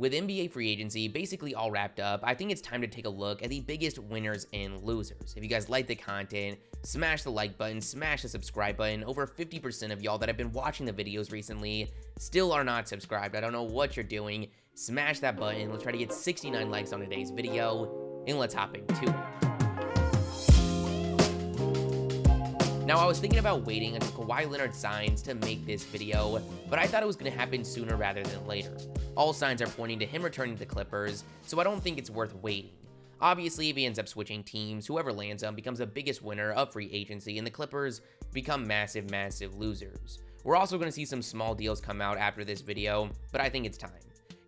With NBA free agency basically all wrapped up, I think it's time to take a look at the biggest winners and losers. If you guys like the content, smash the like button, smash the subscribe button. Over 50% of y'all that have been watching the videos recently still are not subscribed. I don't know what you're doing. Smash that button. Let's try to get 69 likes on today's video, and let's hop into it. Now, I was thinking about waiting until Kawhi Leonard signs to make this video, but I thought it was going to happen sooner rather than later. All signs are pointing to him returning to the Clippers, so I don't think it's worth waiting. Obviously, if he ends up switching teams, whoever lands him becomes the biggest winner of free agency, and the Clippers become massive losers. We're also going to see some small deals come out after this video, but I think it's time.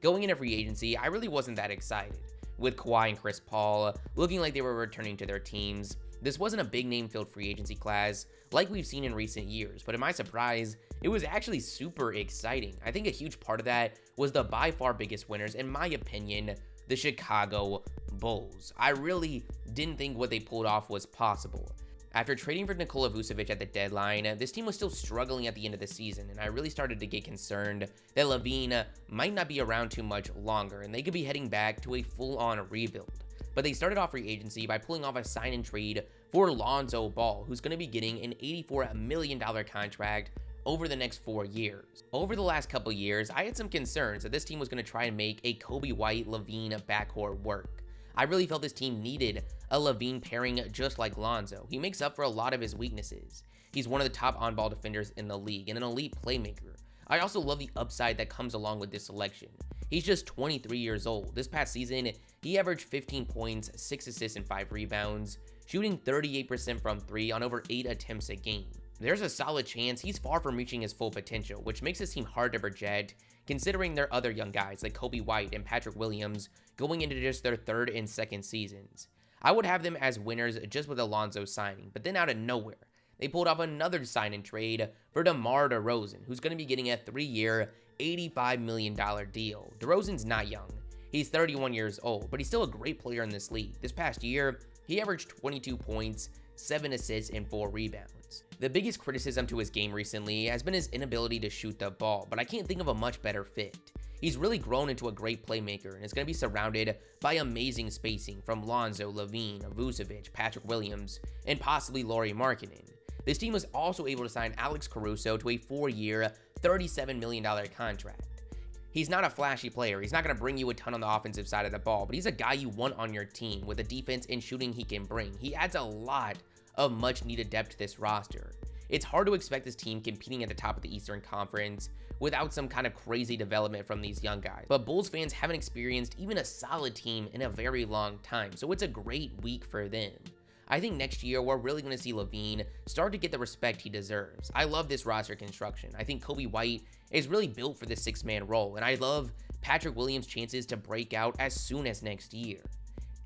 Going into free agency, I really wasn't that excited. With Kawhi and Chris Paul looking like they were returning to their teams, this wasn't a big name filled free agency class like we've seen in recent years, but in my surprise, it was actually super exciting. I think a huge part of that was the by far biggest winners, in my opinion, the Chicago Bulls. I really didn't think what they pulled off was possible. After trading for Nikola Vucevic at the deadline, this team was still struggling at the end of the season, and I really started to get concerned that LaVine might not be around too much longer, and they could be heading back to a full-on rebuild. But they started off free agency by pulling off a sign and trade for Lonzo Ball, who's going to be getting an $84 million contract over the next 4 years. Over the last couple years, I had some concerns that this team was going to try and make a Kobe White-LaVine backcourt work. I really felt this team needed a LaVine pairing just like Lonzo. He makes up for a lot of his weaknesses. He's one of the top on-ball defenders in the league and an elite playmaker. I also love the upside that comes along with this selection. He's just 23 years old. This past season, he averaged 15 points, 6 assists, and 5 rebounds, shooting 38% from 3 on over 8 attempts a game. There's a solid chance he's far from reaching his full potential, which makes this team hard to project, considering their other young guys like Kobe White and Patrick Williams going into just their third and second seasons. I would have them as winners just with Alonzo signing, but then out of nowhere, they pulled off another sign and trade for DeMar DeRozan, who's going to be getting a 3-year, $85 million deal. DeRozan's not young. He's 31 years old, but he's still a great player in this league. This past year, he averaged 22 points, 7 assists, and 4 rebounds. The biggest criticism to his game recently has been his inability to shoot the ball, but I can't think of a much better fit. He's really grown into a great playmaker and is going to be surrounded by amazing spacing from Lonzo, LaVine, Vucevic, Patrick Williams, and possibly Lauri Markkanen. This team was also able to sign Alex Caruso to a 4-year, $37 million contract. He's not a flashy player. He's not going to bring you a ton on the offensive side of the ball, but he's a guy you want on your team with the defense and shooting he can bring. He adds a lot of much needed depth to this roster. It's hard to expect this team competing at the top of the Eastern Conference without some kind of crazy development from these young guys. But Bulls fans haven't experienced even a solid team in a very long time, so it's a great week for them. I think next year we're really going to see LaVine start to get the respect he deserves. I love this roster construction. I think Kobe White is really built for the 6-man role, and I love Patrick Williams' chances to break out as soon as next year.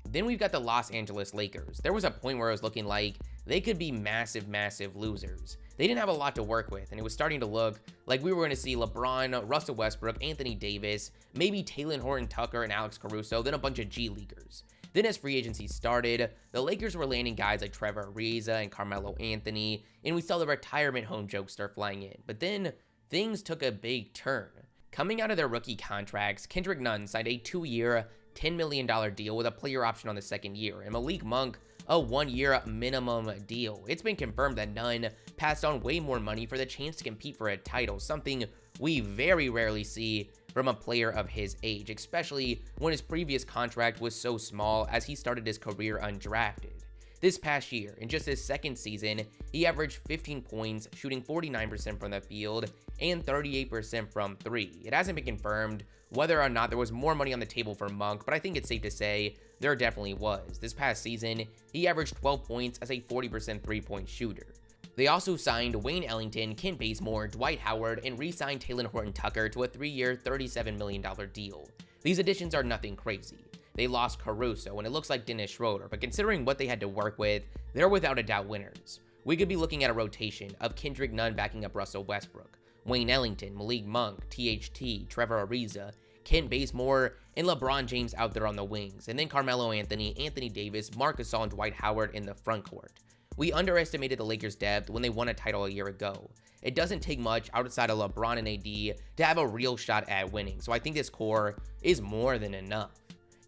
Then we've got the Los Angeles Lakers. There was a point where it was looking like they could be massive losers. They didn't have a lot to work with, and it was starting to look like we were going to see LeBron, Russell Westbrook, Anthony Davis, maybe Talen Horton-Tucker and Alex Caruso, then a bunch of G Leaguers. Then as free agency started, the Lakers were landing guys like Trevor Ariza and Carmelo Anthony, and we saw the retirement home jokes start flying in. But then things took a big turn. Coming out of their rookie contracts, Kendrick Nunn signed a 2-year, $10 million deal with a player option on the second year, and Malik Monk a 1-year minimum deal. It's been confirmed that Nunn passed on way more money for the chance to compete for a title, something we very rarely see from a player of his age, especially when his previous contract was so small as he started his career undrafted. This past year, in just his second season, he averaged 15 points, shooting 49% from the field and 38% from 3. It hasn't been confirmed whether or not there was more money on the table for Monk, but I think it's safe to say there definitely was. This past season, he averaged 12 points as a 40% three-point shooter. They also signed Wayne Ellington, Kent Bazemore, Dwight Howard, and re-signed Talen Horton-Tucker to a 3-year, $37 million deal. These additions are nothing crazy. They lost Caruso, and it looks like Dennis Schroeder, but considering what they had to work with, they're without a doubt winners. We could be looking at a rotation of Kendrick Nunn backing up Russell Westbrook, Wayne Ellington, Malik Monk, THT, Trevor Ariza, Kent Bazemore, and LeBron James out there on the wings, and then Carmelo Anthony, Anthony Davis, Marc Gasol, and Dwight Howard in the front court. We underestimated the Lakers' depth when they won a title a year ago. It doesn't take much outside of LeBron and AD to have a real shot at winning, so I think this core is more than enough.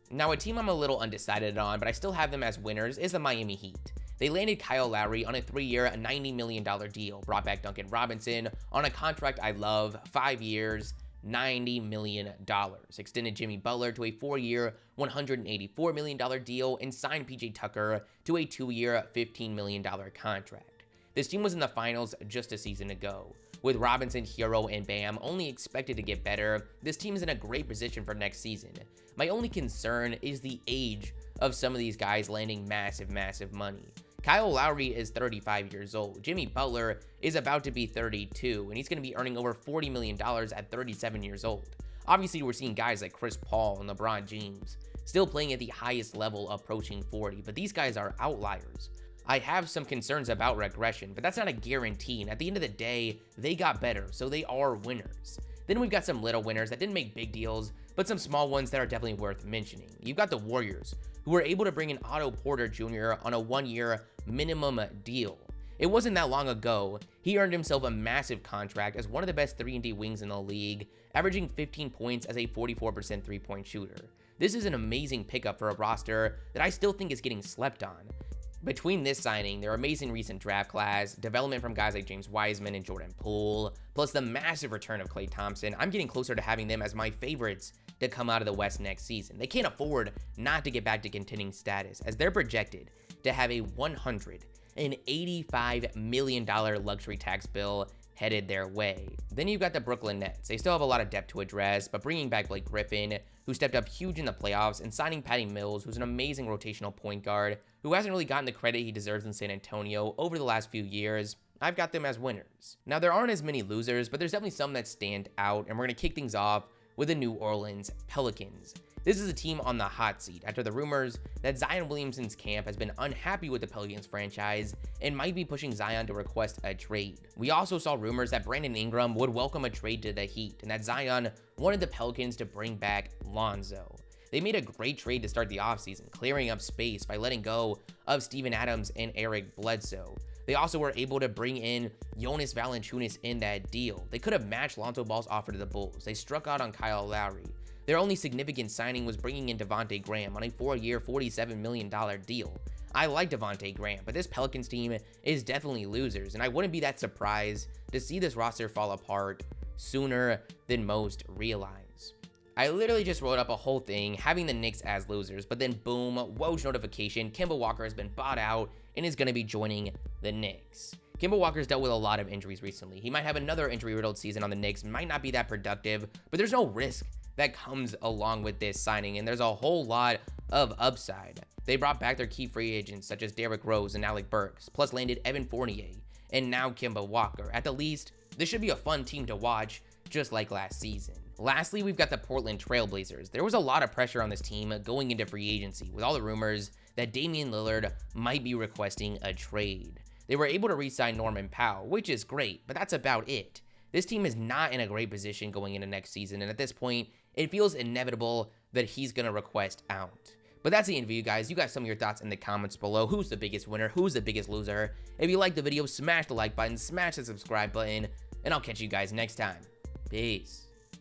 Now, a team I'm a little undecided on, but I still have them as winners, is the Miami Heat. They landed Kyle Lowry on a 3-year, $90 million deal, brought back Duncan Robinson on a contract I love, 5 years, $90 million, extended Jimmy Butler to a 4-year, $184 million deal, and signed PJ Tucker to a 2-year, $15 million contract. This team was in the finals just a season ago. With Robinson, Hero, and Bam only expected to get better, this team is in a great position for next season. My only concern is the age of some of these guys landing massive money. Kyle Lowry is 35 years old. Jimmy Butler is about to be 32, and he's going to be earning over $40 million at 37 years old. Obviously, we're seeing guys like Chris Paul and LeBron James still playing at the highest level, approaching 40, but these guys are outliers. I have some concerns about regression, but that's not a guarantee, and at the end of the day, they got better, so they are winners. Then we've got some little winners that didn't make big deals, but some small ones that are definitely worth mentioning. You've got the Warriors, who were able to bring in Otto Porter Jr. on a 1-year minimum deal. It wasn't that long ago, he earned himself a massive contract as one of the best 3-and-D wings in the league, averaging 15 points as a 44% three-point shooter. This is an amazing pickup for a roster that I still think is getting slept on. Between this signing, their amazing recent draft class, development from guys like James Wiseman and Jordan Poole, plus the massive return of Klay Thompson, I'm getting closer to having them as my favorites to come out of the West next season. They can't afford not to get back to contending status, as they're projected to have a $185 million luxury tax bill headed their way. Then you've got the Brooklyn Nets. They still have a lot of depth to address, but bringing back Blake Griffin, who stepped up huge in the playoffs, and signing Patty Mills, who's an amazing rotational point guard, who hasn't really gotten the credit he deserves in San Antonio over the last few years, I've got them as winners. Now, there aren't as many losers, but there's definitely some that stand out, and we're going to kick things off with the New Orleans Pelicans. This is a team on the hot seat after the rumors that Zion Williamson's camp has been unhappy with the Pelicans franchise and might be pushing Zion to request a trade. We also saw rumors that Brandon Ingram would welcome a trade to the Heat and that Zion wanted the Pelicans to bring back Lonzo. They made a great trade to start the offseason, clearing up space by letting go of Steven Adams and Eric Bledsoe. They also were able to bring in Jonas Valanciunas in that deal. They could have matched Lonzo Ball's offer to the Bulls. They struck out on Kyle Lowry. Their only significant signing was bringing in Devontae Graham on a 4-year, $47 million deal. I like Devontae Graham, but this Pelicans team is definitely losers, and I wouldn't be that surprised to see this roster fall apart sooner than most realize. I literally just wrote up a whole thing having the Knicks as losers, but then boom, Woj notification, Kemba Walker has been bought out and is going to be joining the Knicks. Kemba Walker's dealt with a lot of injuries recently. He might have another injury-riddled season on the Knicks, might not be that productive, but there's no risk that comes along with this signing, and there's a whole lot of upside. They brought back their key free agents such as Derrick Rose and Alec Burks, plus landed Evan Fournier, and now Kemba Walker. At the least, this should be a fun team to watch, just like last season. Lastly, we've got the Portland Trail Blazers. There was a lot of pressure on this team going into free agency, with all the rumors that Damian Lillard might be requesting a trade. They were able to re-sign Norman Powell, which is great, but that's about it. This team is not in a great position going into next season, and at this point, it feels inevitable that he's going to request out. But that's the end of you guys. You got some of your thoughts in the comments below. Who's the biggest winner? Who's the biggest loser? If you liked the video, smash the like button, smash the subscribe button, and I'll catch you guys next time. Peace.